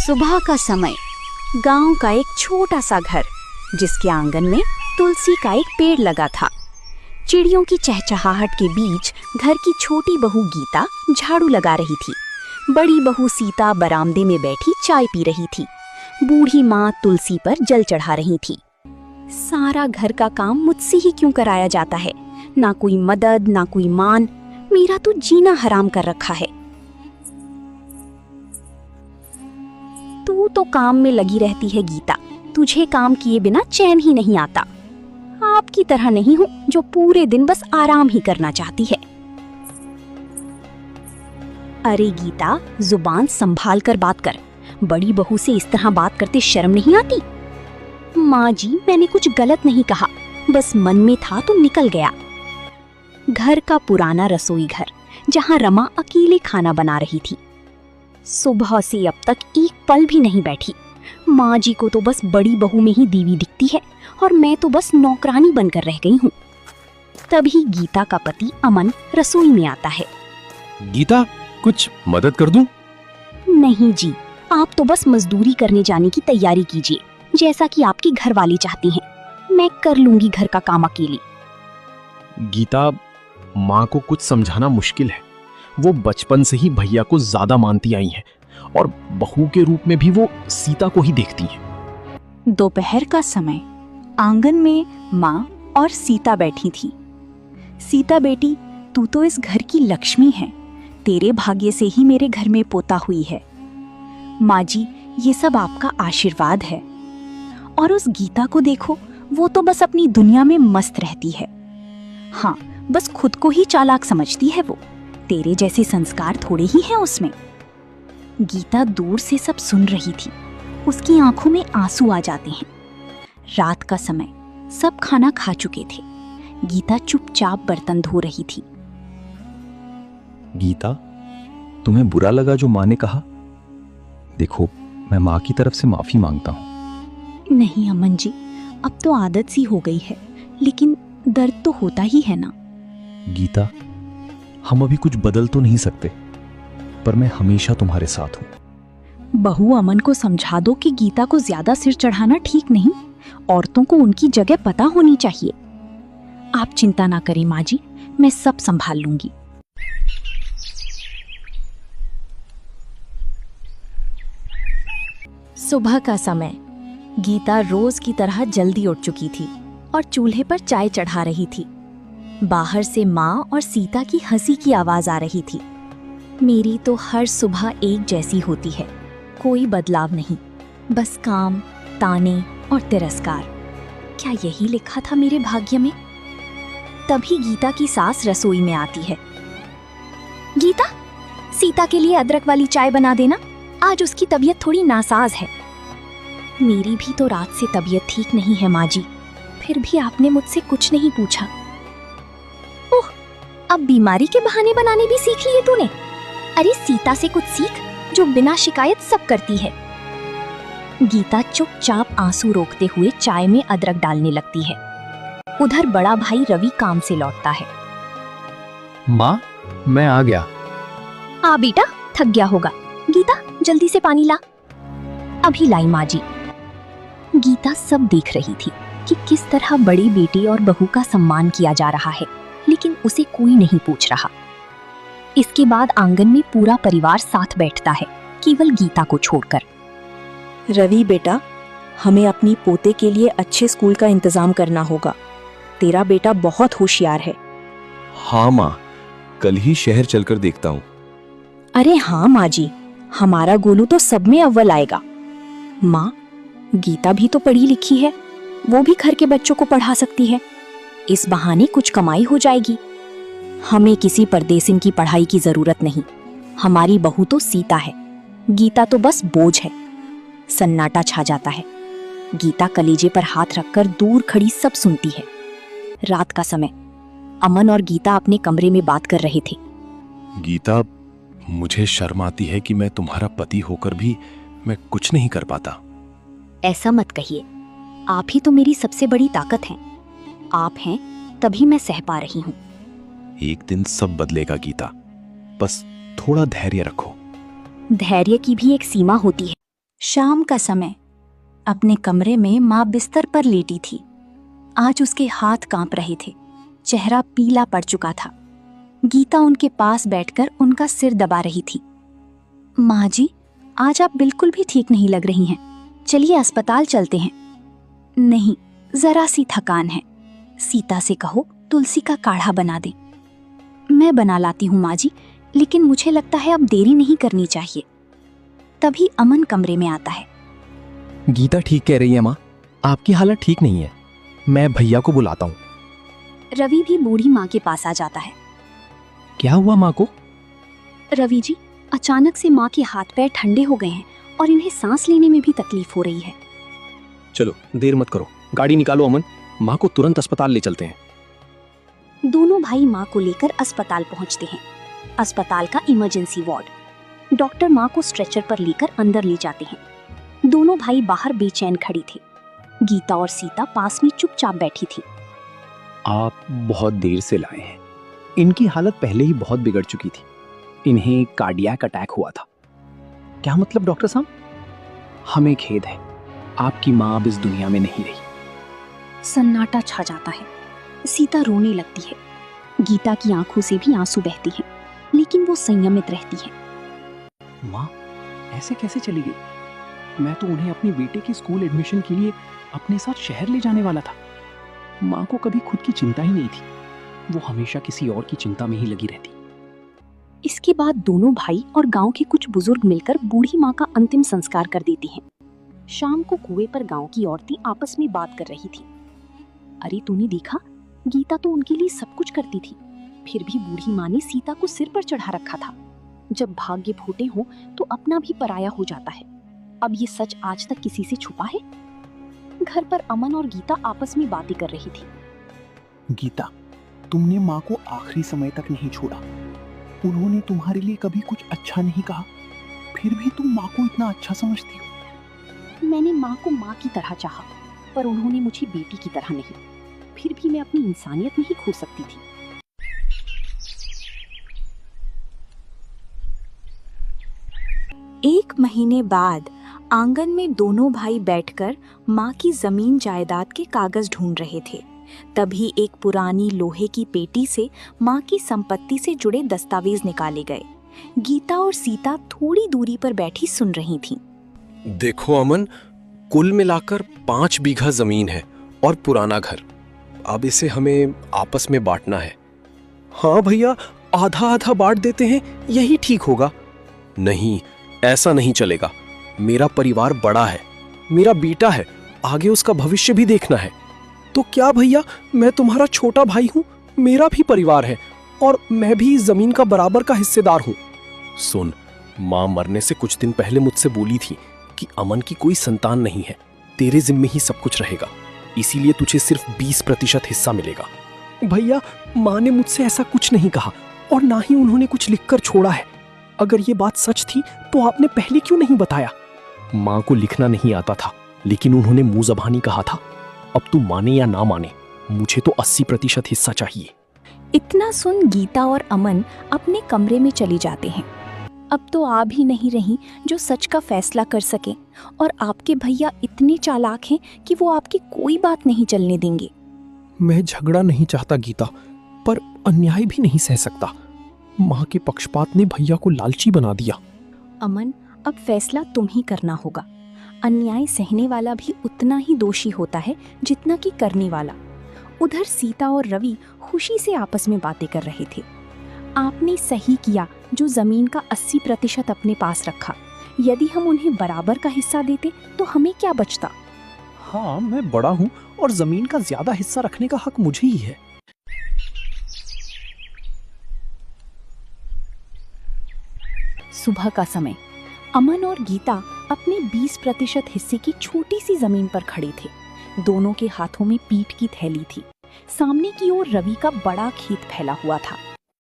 सुबह का समय, गांव का एक छोटा सा घर जिसके आंगन में तुलसी का एक पेड़ लगा था। चिड़ियों की चहचहाहट के बीच घर की छोटी बहू गीता झाड़ू लगा रही थी। बड़ी बहू सीता बरामदे में बैठी चाय पी रही थी। बूढ़ी माँ तुलसी पर जल चढ़ा रही थी। सारा घर का काम मुझसे ही क्यों कराया जाता है? ना कोई मदद, ना कोई मान। मेरा तो जीना हराम कर रखा है। तू तो काम में लगी रहती है गीता, तुझे काम किए बिना चैन ही नहीं आता। आपकी तरह नहीं हूँ जो पूरे दिन बस आराम ही करना चाहती है। अरे गीता, जुबान संभाल कर बात कर। बड़ी बहू से इस तरह बात करते शर्म नहीं आती? माँ जी, मैंने कुछ गलत नहीं कहा, बस मन में था तो निकल गया। घर का पुराना रसोई घर, जहाँ रमा अकेले खाना बना रही थी। सुबह से अब तक एक पल भी नहीं बैठी। माँ जी को तो बस बड़ी बहू में ही दीवी दिखती है और मैं तो बस नौकरानी बनकर रह गई हूँ। तभी गीता का पति अमन रसोई में आता है। गीता, कुछ मदद कर दूं? नहीं जी, आप तो बस मजदूरी करने जाने की तैयारी कीजिए, जैसा कि आपकी घरवाली चाहती हैं। मैं कर लूंगी घर का काम अकेली। गीता, माँ को कुछ समझाना मुश्किल है। वो बचपन से ही भैया को ज्यादा मानती आई हैं और बहू के रूप में भी वो सीता को ही देखती हैं। दोपहर का समय, आंगन में माँ और सीता बैठी थी। सीता बेटी, तू तो इस घर की लक्ष्मी है। तेरे भाग्य से ही मेरे घर में पोता हुई है। माँ जी, ये सब आपका आशीर्वाद है। और उस गीता को देखो, वो तो बस अपनी दुनिया में मस्त रहती है। हाँ, बस खुद को ही चालाक समझती है वो। तेरे जैसे संस्कार थोड़े ही हैं उसमें। गीता दूर से सब सुन रही थी। उसकी आंखों में आंसू आ जाते हैं। रात का समय, सब खाना खा चुके थे। गीता चुपचाप बर्तन धो रही थी। गीता, तुम्हें बुरा लगा जो माँ ने कहा? देखो, मैं माँ की तरफ से माफी मांगता हूँ। नहीं अमन जी, अब तो आदत सी हो गई है, लेकिन दर्द तो होता ही है ना। गीता, हम अभी कुछ बदल तो नहीं सकते, पर मैं हमेशा तुम्हारे साथ हूँ। बहू अमन को समझा दो कि गीता को ज्यादा सिर चढ़ाना ठीक नहीं। औरतों को उनकी जगह पता होनी चाहिए। आप चिंता ना करें माँ जी, मैं सब संभाल लूंगी। सुबह का समय, गीता रोज की तरह जल्दी उठ चुकी थी और चूल्हे पर चाय चढ़ा रही थी। बाहर से माँ और सीता की हंसी की आवाज आ रही थी। मेरी तो हर सुबह एक जैसी होती है, कोई बदलाव नहीं, बस काम, ताने और तिरस्कार। क्या यही लिखा था मेरे भाग्य में? तभी गीता की सास रसोई में आती है। गीता, सीता के लिए अदरक वाली चाय बना देना, आज उसकी तबीयत थोड़ी नासाज है। मेरी भी तो रात से तबीयत ठीक नहीं है माँ जी, फिर भी आपने मुझसे कुछ नहीं पूछा। ओह, अब बीमारी के बहाने बनाने भी सीख लिए तूने। अरे सीता से कुछ सीख, जो बिना शिकायत सब करती है। गीता चुपचाप आंसू रोकते हुए चाय में अदरक डालने लगती है। उधर बड़ा भाई रवि काम से लौटता है। माँ, मैं आ गया। आ बेटा, थक गया होगा। गीता, जल्दी से पानी ला। अभी लाई माँ जी। गीता सब देख रही थी कि किस तरह बड़ी बेटी और बहू का सम्मान किया जा रहा है, लेकिन उसे कोई नहीं पूछ रहा। इसके बाद आंगन में पूरा परिवार साथ बैठता है, केवल गीता को छोड़कर। रवि बेटा, हमें अपनी पोते के लिए अच्छे स्कूल का इंतजाम करना होगा। तेरा बेटा बहुत होशियार है। हाँ माँ, कल ही शहर चलकर देखता हूँ। अरे हाँ माँ जी, हमारा गोलू तो सब में अव्वल आएगा। माँ, गीता भी तो पढ़ी लिखी है, वो भी घर के बच्चों को पढ़ा सकती है। इस बहाने कुछ कमाई हो जाएगी। हमें किसी परदेसिन की पढ़ाई की जरूरत नहीं। हमारी बहू तो सीता है, गीता तो बस बोझ है। सन्नाटा छा जाता है। गीता कलेजे पर हाथ रखकर दूर खड़ी सब सुनती है। रात का समय, अमन और गीता अपने कमरे में बात कर रहे थे। गीता, मुझे शर्म आती है कि मैं तुम्हारा पति होकर भी मैं कुछ नहीं कर पाता। ऐसा मत कहिए, आप ही तो मेरी सबसे बड़ी ताकत हैं। आप हैं तभी मैं सह पा रही हूँ। एक दिन सब बदलेगा गीता, बस थोड़ा धैर्य रखो। धैर्य की भी एक सीमा होती है। शाम का समय। अपने कमरे में माँ बिस्तर पर लेटी थी। आज उसके हाथ कांप रहे थे, चेहरा पीला पड़ चुका था। गीता उनके पास बैठकर उनका सिर दबा रही थी। माँ जी, आज आप बिल्कुल भी ठीक नहीं लग रही हैं। चलिए अस्पताल चलते हैं। नहीं, जरा सी थकान है। सीता से कहो तुलसी का काढ़ा बना दे। मैं बना लाती हूँ माँ जी, लेकिन मुझे लगता है अब देरी नहीं करनी चाहिए। तभी अमन कमरे में आता है। गीता ठीक कह रही है माँ, आपकी हालत ठीक नहीं है। मैं भैया को बुलाता हूँ। रवि भी बूढ़ी माँ के पास आ जाता है। क्या हुआ माँ को? रवि जी, अचानक से माँ के हाथ पैर ठंडे हो गए हैं और इन्हें सांस लेने में भी तकलीफ हो रही है। चलो देर मत करो, गाड़ी निकालो अमन, माँ को तुरंत अस्पताल ले चलते हैं। दोनों भाई माँ को लेकर अस्पताल पहुँचते हैं। अस्पताल का इमरजेंसी वार्ड। डॉक्टर माँ को स्ट्रेचर पर लेकर अंदर ले जाते हैं। दोनों भाई बाहर बेचैन खड़ी थी। गीता और सीता पास में चुपचाप बैठी थी। आप बहुत देर से लाए हैं। इनकी हालत पहले ही बहुत बिगड़ चुकी थी। इन्हें कार्डियक अटैक हुआ था। क्या मतलब डॉक्टर साहब? हमें खेद है, आपकी माँ अब इस दुनिया में नहीं रही। सन्नाटा छा जाता है। सीता रोने लगती है। गीता की आंखों से भी आंसू बहती हैं, लेकिन वो संयमित रहती है। माँ ऐसे कैसे चली गई? मैं तो उन्हें अपनी बेटे की स्कूल एडमिशन के लिए अपने साथ शहर ले जाने वाला था। माँ को कभी खुद की चिंता ही नहीं थी। वो हमेशा किसी और की चिंता में ही लगी रहती। इसके बाद दोनों भाई और गांव के कुछ बुजुर्ग मिलकर बूढ़ी माँ का अंतिम संस्कार कर देती हैं। शाम को कुएं पर गांव की औरतें आपस में बात कर रही थी। अरे तूने देखा, गीता तो उनके लिए सब कुछ करती थी, फिर भी बूढ़ी माँ ने सीता को सिर पर चढ़ा रखा था। जब भाग्य फूटे हो तो अपना भी पराया हो जाता है। अब ये सच आज तक किसी से छुपा है? घर पर अमन और गीता आपस में बातें कर रही थी। गीता, तुमने माँ को आखिरी समय तक नहीं छोड़ा। उन्होंने तुम्हारे लिए कभी कुछ अच्छा नहीं कहा, फिर भी तुम माँ को इतना अच्छा समझती हो। मैंने माँ को माँ की तरह चाहा, पर उन्होंने मुझे बेटी की तरह नहीं। फिर भी मैं अपनी इंसानियत नहीं खो सकती थी। एक महीने बाद आंगन में दोनों भाई बैठकर माँ की जमीन जायदाद के कागज ढूंढ रहे थे। तभी एक पुरानी लोहे की पेटी से माँ की संपत्ति से जुड़े दस्तावेज निकाले गए। गीता और सीता थोड़ी दूरी पर बैठी सुन रही थीं। देखो अमन, कुल मिलाकर 5 बीघा जमीन है और पुराना घर। अब इसे हमें आपस में बांटना है। हाँ भैया, आधा आधा बांट देते हैं, यही ठीक होगा। नहीं, ऐसा नहीं चलेगा। मेरा परिवार बड़ा है, मेरा बेटा है, आगे उसका भविष्य भी देखना है। तो क्या भैया, मैं तुम्हारा छोटा भाई हूं, मेरा भी परिवार है और मैं भी इस जमीन का बराबर का हिस्सेदार हूं। सुन, माँ मरने से कुछ दिन पहले मुझसे बोली थी कि अमन की कोई संतान नहीं है, तेरे जिम्मे ही सब कुछ रहेगा, इसीलिए तुझे सिर्फ 20% हिस्सा मिलेगा। भैया, माँ ने मुझसे ऐसा कुछ नहीं कहा और ना ही उन्होंने कुछ लिखकर छोड़ा है। अगर ये बात सच थी तो आपने पहले क्यों नहीं बताया? माँ को लिखना नहीं आता था, लेकिन उन्होंने मुंह ज़बानी कहा था। अब तू माने या ना माने, मुझे तो 80% हिस्सा चाहिए। इतना सुन गीता और अमन अपने कमरे में चले जाते हैं। अब तो आप ही नहीं रही जो सच का फैसला कर सके, और आपके भैया इतने चालाक हैं कि वो आपकी कोई बात नहीं चलने देंगे। मैं झगड़ा नहीं चाहता गीता, पर अन्याय भी नहीं सह सकता। माँ के पक्षपात ने भैया को लालची बना दिया। अमन, अब फैसला तुम ही करना होगा। अन्याय सहने वाला भी उतना ही दोषी होता है जितना कि करने वाला। उधर सीता और रवि खुशी से आपस में बातें कर रहे थे। आपने सही किया जो जमीन का 80% अपने पास रखा। यदि हम उन्हें बराबर का हिस्सा देते तो हमें क्या बचता? हाँ, मैं बड़ा हूँ और जमीन का ज्यादा हिस्सा रखने का हक मुझे ही है। सुबह का समय। अमन और गीता अपने 20% हिस्से की छोटी सी जमीन पर खड़े थे। दोनों के हाथों में पीठ की थैली थी। सामने की ओर रवि का बड़ा खेत फैला हुआ था।